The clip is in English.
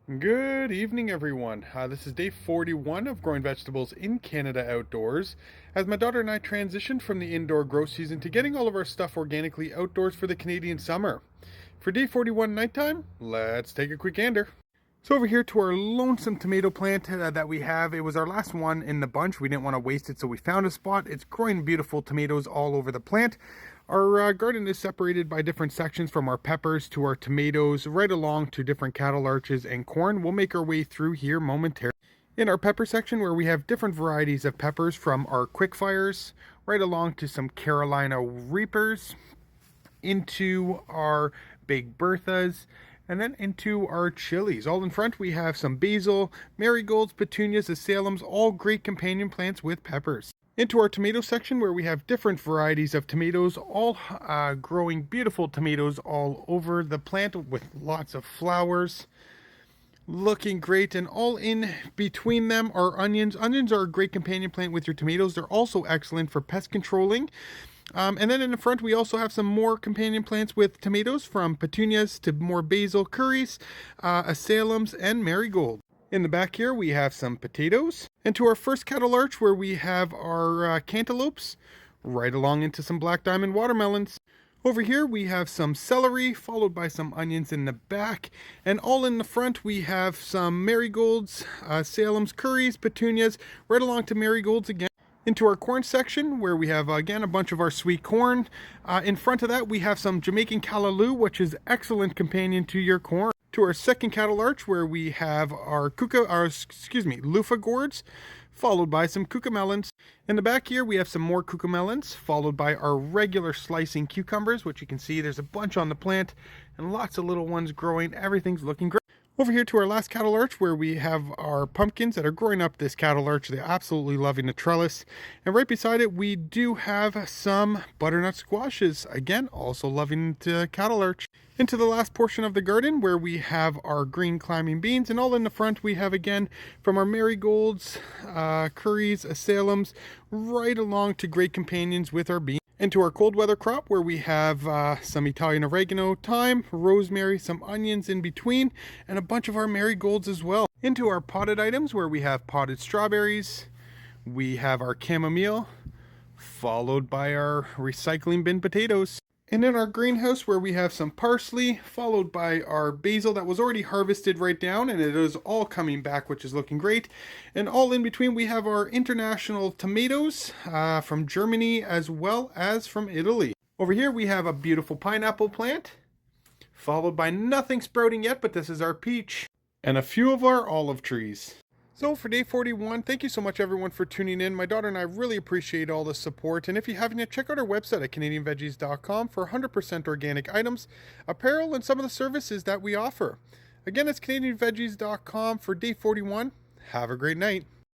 Good evening, everyone. This is day 41 of growing vegetables in Canada outdoors. As my daughter and I transitioned from the indoor grow season to getting all of our stuff organically outdoors for the Canadian summer. For day 41 nighttime, let's take a quick gander. So over here to our lonesome tomato plant that we have. It was our last one in the bunch. We didn't want to waste it, so we found a spot. It's growing beautiful tomatoes all over the plant. Our garden is separated by different sections, from our peppers to our tomatoes, right along to different cattle arches and corn. We'll make our way through here momentarily. In our pepper section, where we have different varieties of peppers, from our quick fires right along to some Carolina Reapers, into our Big Berthas, and then into our chilies. All in front we have some basil, marigolds, petunias, azaleums, all great companion plants with peppers. Into our tomato section, where we have different varieties of tomatoes, all growing beautiful tomatoes all over the plant with lots of flowers. Looking great, and all in between them are onions. Onions are a great companion plant with your tomatoes. They're also excellent for pest controlling. And then in the front, we also have some more companion plants with tomatoes, from petunias to more basil, curries, azaleums, and marigold. In the back here, we have some potatoes. And to our first cattle arch, where we have our cantaloupes, right along into some black diamond watermelons. Over here, we have some celery, followed by some onions in the back. And all in the front, we have some marigolds, azaleums, curries, petunias, right along to marigolds again. Into our corn section, where we have again a bunch of our sweet corn. In front of that, we have some Jamaican callaloo, which is excellent companion to your corn. To our second cattle arch, where we have our loofah gourds, followed by some cucamelons. In the back here, we have some more cucamelons, followed by our regular slicing cucumbers, which you can see there's a bunch on the plant and lots of little ones growing. Everything's looking great. Over here to our last cattle arch, where we have our pumpkins that are growing up this cattle arch. They're absolutely loving the trellis. And right beside it, we do have some butternut squashes. Again, also loving the cattle arch. Into the last portion of the garden, where we have our green climbing beans. And all in the front, we have again from our marigolds, curries, azaleums, right along to great companions with our beans. Into our cold weather crop, where we have some Italian oregano, thyme, rosemary, some onions in between, and a bunch of our marigolds as well. Into our potted items, where we have potted strawberries, we have our chamomile, followed by our recycling bin potatoes. And in our greenhouse, where we have some parsley, followed by our basil that was already harvested right down, and it is all coming back, which is looking great. And all in between, we have our international tomatoes from Germany as well as from Italy. Over here, we have a beautiful pineapple plant, followed by nothing sprouting yet, but this is our peach, and a few of our olive trees. So for day 41, thank you so much everyone for tuning in. My daughter and I really appreciate all the support. And if you haven't yet, check out our website at CanadianVeggies.com for 100% organic items, apparel, and some of the services that we offer. Again, it's CanadianVeggies.com for day 41. Have a great night.